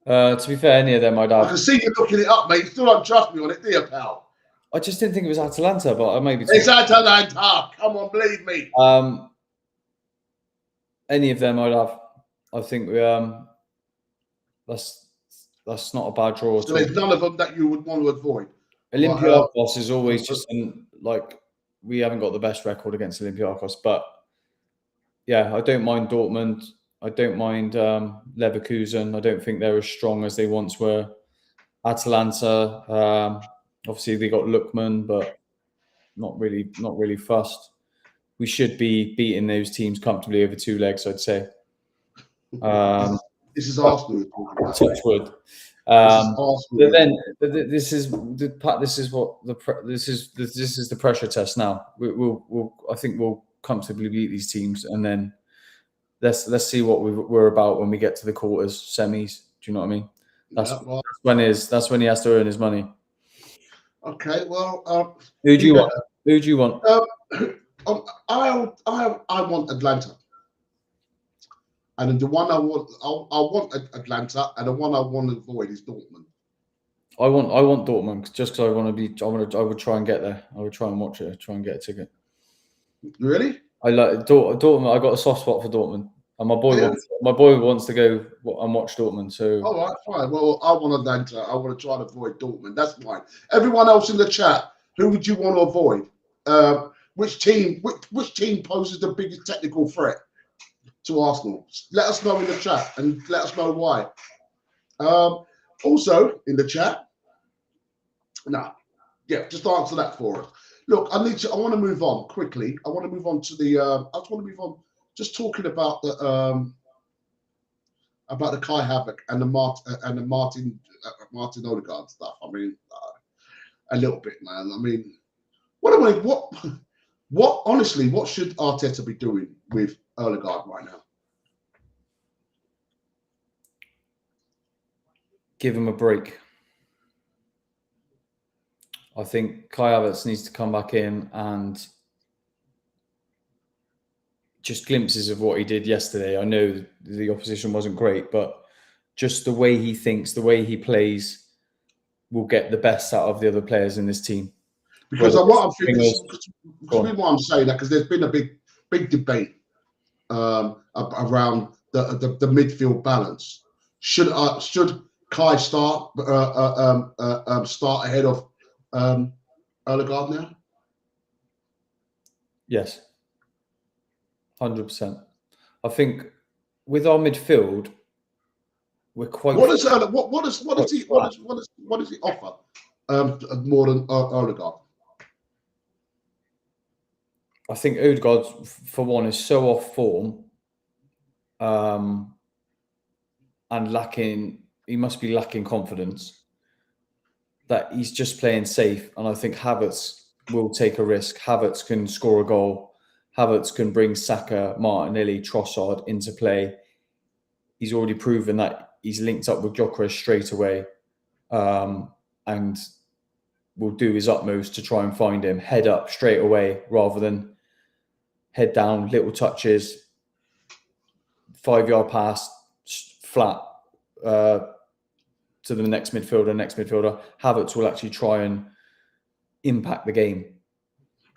To be fair, any of them I'd have. I can see you looking it up, mate. You still don't trust me on it, do you, pal? I just didn't think it was Atalanta, but I maybe. It's Atalanta. Come on, believe me. Any of them I'd have. I think that's not a bad draw. So there's none of them that you would want to avoid. Olympiacos is always just we haven't got the best record against Olympiacos, but yeah, I don't mind Dortmund. I don't mind Leverkusen. I don't think they're as strong as they once were. Atalanta, obviously they got Lookman, but not really fussed. We should be beating those teams comfortably over 2 legs, I'd say. This is Arsenal. Touch wood. But then this is the pressure test now. I think we'll comfortably beat these teams, and then let's see what we're about when we get to the quarters, semis. Do you know what I mean? That's when he has to earn his money. Okay, well, who do you want? Who do you want? I want Atlanta, and the one I want Atlanta, and the one I want to avoid is Dortmund. I want Dortmund just because I would try and get there. I would try and watch it. Try and get a ticket. Really? I like Dortmund. I got a soft spot for Dortmund, and my boy wants to go and watch Dortmund. So all right, fine. Well, I want Atlanta. I want to try to avoid Dortmund. That's fine. Everyone else in the chat, who would you want to avoid? Which team poses the biggest technical threat to Arsenal? Let us know in the chat and let us know why. Also in the chat, just answer that for us. Look, I want to move on quickly. I want to move on to just talking about the Kai Havertz and the Martin Odegaard stuff. I mean, a little bit, man. I mean, honestly, what should Arteta be doing with Odegaard right now? Give him a break. I think Kai Havertz needs to come back in and just glimpses of what he did yesterday. I know the opposition wasn't great, but just the way he thinks, the way he plays will get the best out of the other players in this team. Because what I'm thinking is, why I'm saying that, because there's been a big debate around the midfield balance. Should Kai start ahead of Odegaard now? Yes, 100%. I think with our midfield, we're quite. What does he offer more than Odegaard? I think Odegaard, for one, is so off form and he must be lacking confidence, that he's just playing safe. And I think Havertz will take a risk. Havertz can score a goal. Havertz can bring Saka, Martinelli, Trossard into play. He's already proven that he's linked up with Gyökeres straight away, and will do his utmost to try and find him, head up straight away rather than head down, little touches, 5-yard pass, flat to the next midfielder. Havertz will actually try and impact the game.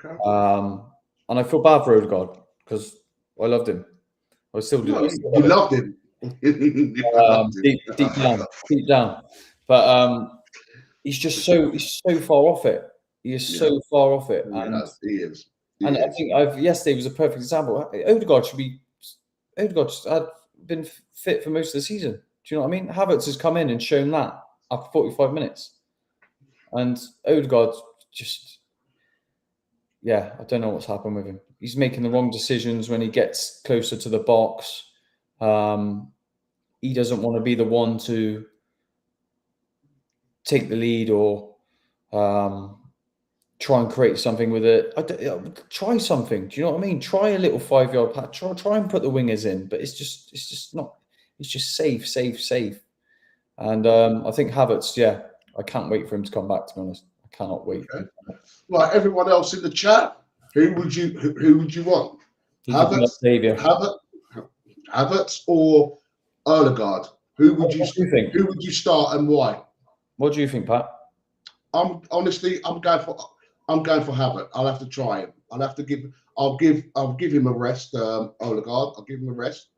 Okay. And I feel bad for Odegaard because I loved him. I still do. No, you loved him. Deep down. But he's so far off it. He is so far off it. He is. I think yesterday was a perfect example. Odegaard just had been fit for most of the season. Do you know what I mean? Havertz has come in and shown that after 45 minutes. And Odegaard just, I don't know what's happened with him. He's making the wrong decisions when he gets closer to the box. He doesn't want to be the one to take the lead or try and create something with it. Try something. Do you know what I mean? Try a little 5-yard pass. Try and put the wingers in, but it's just not. It's just safe. And I think Havertz. I can't wait for him to come back. To be honest, I cannot wait. Okay. Right, everyone else in the chat, who would you want? Havertz or Odegaard? Who would you think? Who would you start and why? What do you think, Pat? I'm going for Havertz. I'll have to try him. I'll give him a rest. Odegaard. I'll give him a rest,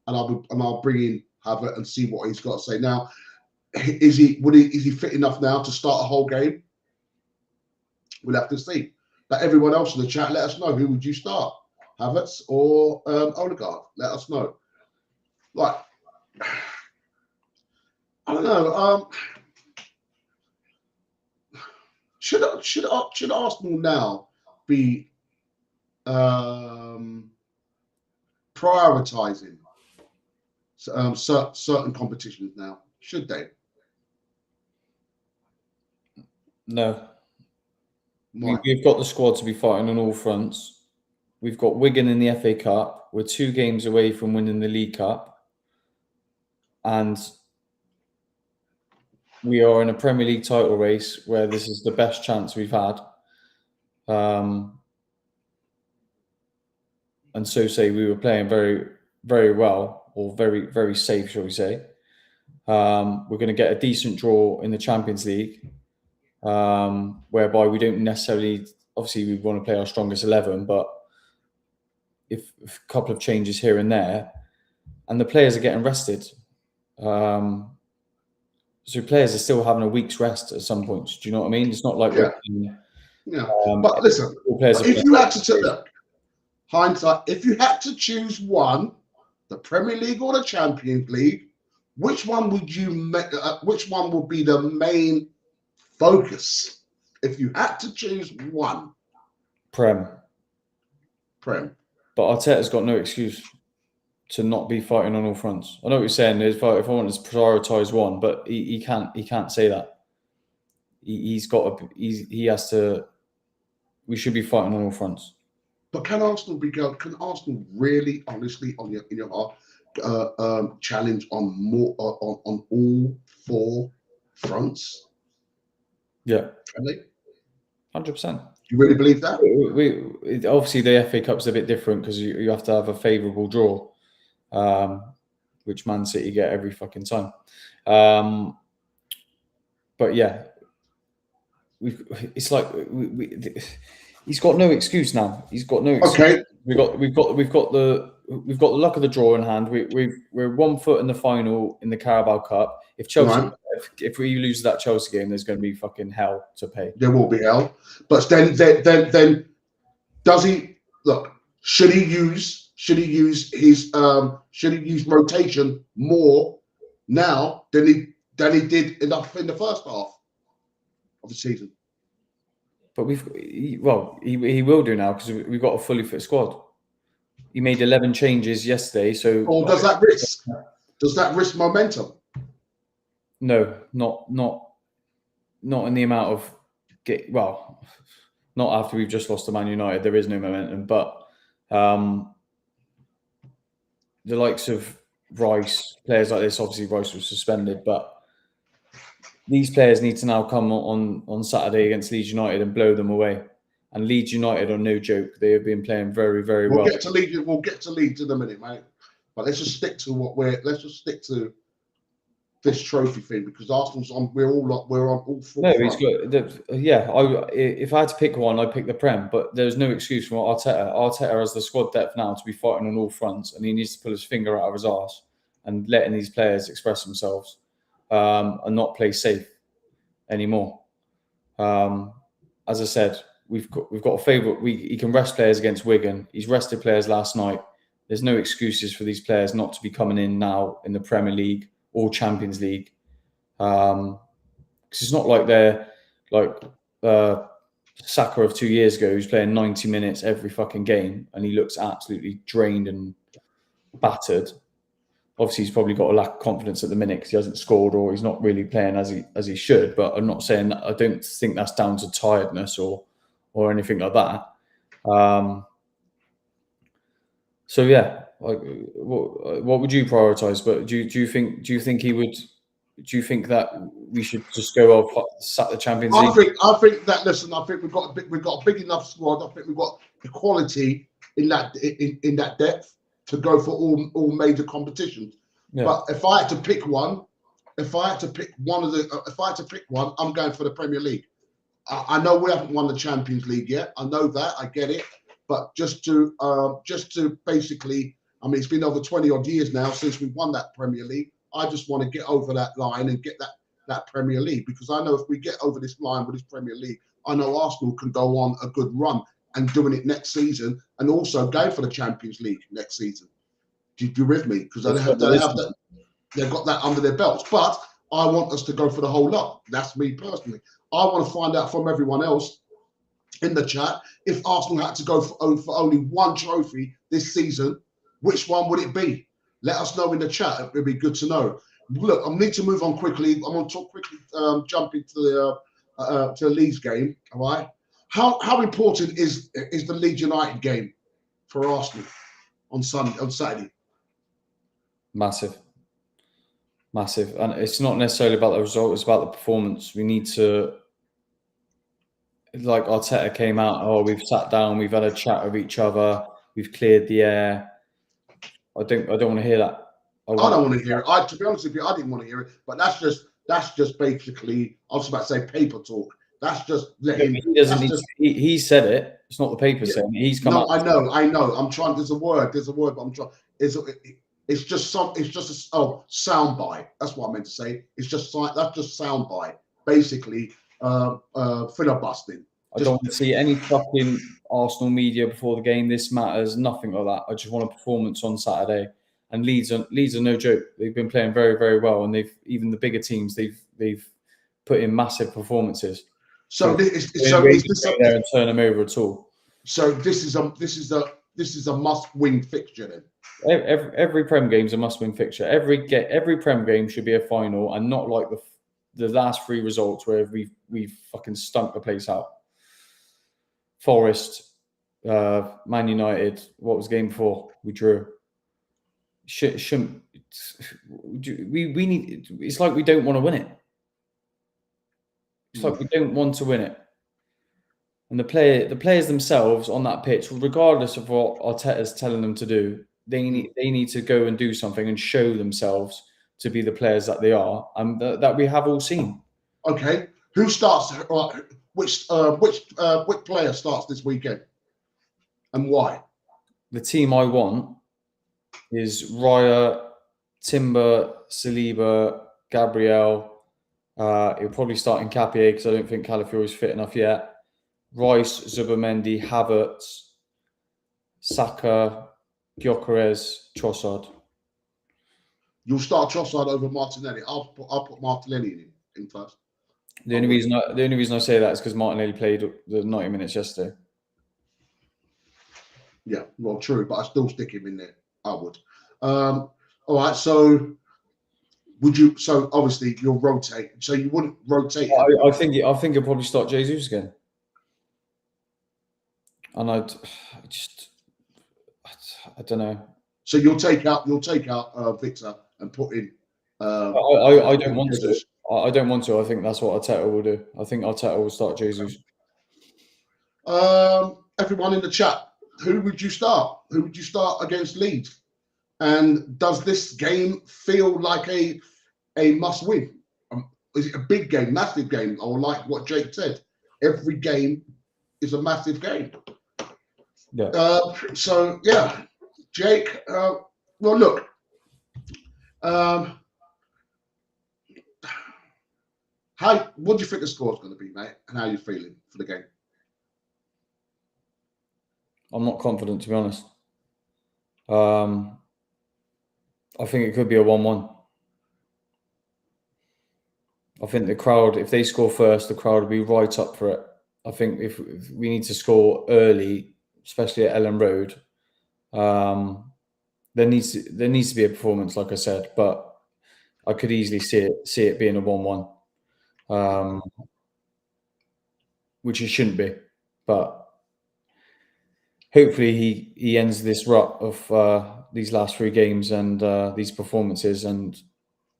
and I'll bring in Havertz and see what he's got to say. Now, is he fit enough now to start a whole game? We'll have to see. But everyone else in the chat, let us know. Who would you start? Havertz or Odegaard? Let us know. Like, I don't know. Should Arsenal now be prioritizing certain competitions now? Should they? No. We've got the squad to be fighting on all fronts. We've got Wigan in the FA Cup. We're 2 games away from winning the League Cup. And we are in a Premier League title race where this is the best chance we've had. And so say we were playing very, very well, or very, very safe, shall we say. We're going to get a decent draw in the Champions League, whereby we don't necessarily, obviously we want to play our strongest 11, but if a couple of changes here and there, and the players are getting rested. So players are still having a week's rest at some points. Do you know what I mean? It's not like but listen, if you had to look, hindsight, if you had to choose one, the Premier League or the Champions League, which one would you make? Which one would be the main focus? If you had to choose one, Prem. But Arteta's got no excuse to not be fighting on all fronts. I know what you're saying. If I want to prioritise one, but he can't say that. He has to. We should be fighting on all fronts. But can Arsenal really, honestly, in your heart, challenge on all 4 fronts? Yeah, can they? 100%. You really believe that? Obviously, the FA Cup's a bit different because you have to have a favourable draw, which Man City get every fucking time. But yeah, it's like he's got no excuse now. He's got no excuse. Okay. We've got the luck of the draw in hand. We're 1 foot in the final in the Carabao Cup. If Chelsea, if we lose that Chelsea game, there's going to be fucking hell to pay. There will be hell. But then does he look? Should he use his rotation more now than he did enough in the first half of the season? But he will do now because we've got a fully fit squad. he made 11 changes yesterday. So, or does that risk momentum? No, not in the amount of not after we've just lost to Man United. There is no momentum, but the likes of Rice, players like this, obviously Rice was suspended, but these players need to now come on Saturday against Leeds United and blow them away. And Leeds United are no joke. They have been playing very, very well. We'll get to Leeds in a minute, mate. But let's just stick to this trophy thing, because Arsenal's on. We're on all four. No, he's got. If I had to pick one, I'd pick the Prem. But there's no excuse for Arteta. Arteta has the squad depth now to be fighting on all fronts, and he needs to pull his finger out of his arse and letting these players express themselves and not play safe anymore. As I said, we've got a favourite. He can rest players against Wigan. He's rested players last night. There's no excuses for these players not to be coming in now in the Premier League or Champions League. Because it's not like they're like Saka of 2 years ago, who's playing 90 minutes every fucking game and he looks absolutely drained and battered. Obviously, he's probably got a lack of confidence at the minute because he hasn't scored or he's not really playing as he should. But I'm not saying that. I don't think that's down to tiredness or anything like that. So yeah, like what would you prioritise? But do you think he would? Do you think that we should just go sack the Champions League? I think that. Listen, I think we've got a big enough squad. I think we've got the quality in that depth to go for all major competitions. Yeah. But if I had to pick one, I'm going for the Premier League. I know we haven't won the Champions League yet. I know that. I get it. But just to basically, I mean, it's been over 20 odd years now since we won that Premier League. I just want to get over that line and get that Premier League, because I know if we get over this line with this Premier League, I know Arsenal can go on a good run and doing it next season, and also go for the Champions League next season. Do you with me? Because they've got that under their belts. But I want us to go for the whole lot. That's me personally. I want to find out from everyone else in the chat, if Arsenal had to go for only one trophy this season, which one would it be? Let us know in the chat. It would be good to know. Look, I need to move on quickly. I'm going to talk quickly, jump into the Leeds game. All right. How important is the Leeds United game for Arsenal on Saturday? Massive. And it's not necessarily about the result, it's about the performance. We need to, like Arteta came out, we've sat down, we've had a chat with each other, we've cleared the air. I don't want to hear that. I don't want to hear it. To be honest with you, I didn't want to hear it. But that's just basically, I was about to say paper talk. That's just letting. He said it. It's not the paper saying it. He's come out. I know. I'm trying. There's a word, but I'm trying. It's just a soundbite. That's what I meant to say. That's just soundbite. Basically, filibustering. I don't want to see any fucking Arsenal media before the game. This matters. Nothing like that. I just want a performance on Saturday. And Leeds are no joke. They've been playing very, very well, and even the bigger teams they've put in massive performances. So is this there and turn them over at all? So this is a must-win fixture then. Every Prem game is a must-win fixture. Every Prem game should be a final, and not like the last three results where we've fucking stunk the place out. Forest, Man United. What was game 4? We drew. We need. It's like we don't want to win it. It's like we don't want to win it. And the players themselves on that pitch, regardless of what Arteta's telling them to do, they need to go and do something and show themselves to be the players that they are, and that we have all seen. Okay, who starts? Which player starts this weekend, and why? The team I want is Raya, Timber, Saliba, Gabriel. He'll probably start in Capier because I don't think Calafiori's fit enough yet. Rice, Zubimendi, Havertz, Saka, Gyökeres, Trossard. You'll start Trossard over Martinelli. I'll put Martinelli in first. The only reason I say that is because Martinelli played the 90 minutes yesterday. Yeah, well, true, but I still stick him in there. I would. All right, so would you? So obviously you'll rotate. So you wouldn't rotate. I think he'll probably start Jesus again, and I don't know. So you'll take out Victor and put in. I don't want to. I don't want to. I think that's what Arteta will do. I think Arteta will start Jesus. Everyone in the chat, who would you start? Who would you start against Leeds? And does this game feel like a must-win? Is it a big game, massive game, or like what Jake said, every game is a massive game? Yeah. So yeah, Jake. Well, look. What do you think the score's going to be, mate? And how are you feeling for the game? I'm not confident, to be honest. I think it could be a 1-1. I think the crowd, if they score first, the crowd will be right up for it. I think if we need to score early, especially at Ellen Road, there needs to be a performance, like I said. But I could easily see it being a 1-1, which it shouldn't be. But hopefully he ends this rut of these last 3 games and these performances. And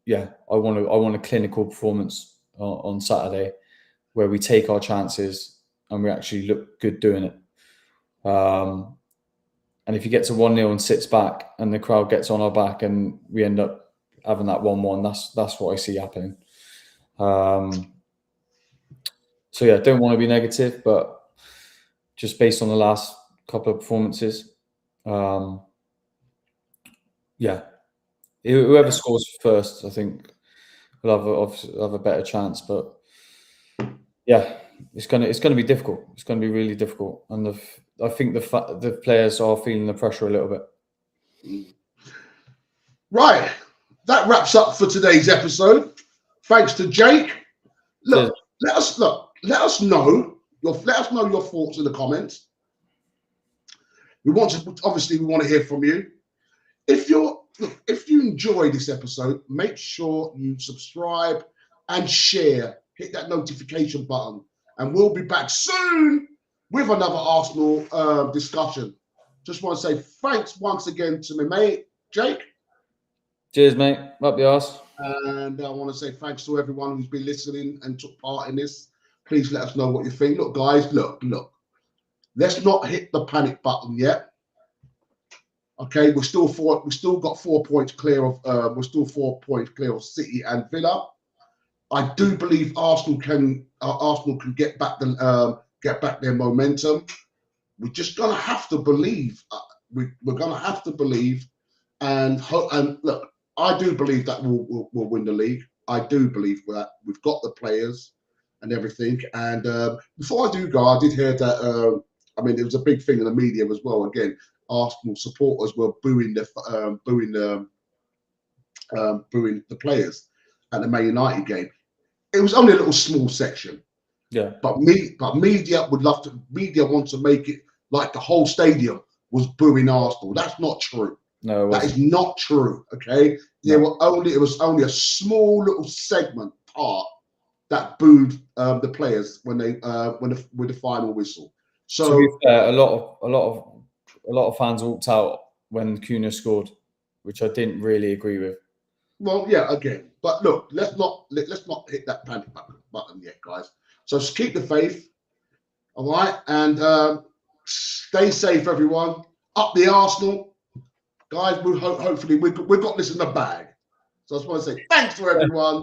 yeah, I want a clinical performance on Saturday where we take our chances and we actually look good doing it. And if he gets a 1-0 and sits back and the crowd gets on our back and we end up having that 1-1, that's what I see happening. So yeah, don't want to be negative, but just based on the last couple of performances, yeah, whoever scores first, I think will have a better chance. But yeah, it's gonna be difficult. It's gonna be really difficult, and I think the players are feeling the pressure a little bit. Right, that wraps up for today's episode. Thanks to Jake. Look, let us know your thoughts in the comments. We want to hear from you. If you enjoy this episode, make sure you subscribe and share. Hit that notification button, and we'll be back soon with another Arsenal discussion. Just want to say thanks once again to my mate Jake. Cheers, mate. Up the arse. And I want to say thanks to everyone who's been listening and took part in this. Please let us know what you think. Look, guys, look. Let's not hit the panic button yet. Okay, we've still got 4 points clear of. We're still 4 points clear of City and Villa. I do believe Arsenal can get back their momentum. We're just gonna have to believe. We're gonna have to believe, and look. I do believe that we'll win the league. I do believe that we've got the players and everything. And before I do go, I did hear that. There was a big thing in the media as well. Again, Arsenal supporters were booing the players at the Man United game. It was only a little small section. Yeah. But media want to make it like the whole stadium was booing Arsenal. That's not true. No, that is not true. Okay, it was only a small little segment part that booed the players when with the final whistle. So to be fair, a lot of fans walked out when Kuna scored, which I didn't really agree with. Well, yeah, again, but look, let's not hit that panic button yet, guys. So just keep the faith, all right, and stay safe, everyone. Up the Arsenal. Guys, hopefully we've got this in the bag. So I just want to say thanks to everyone.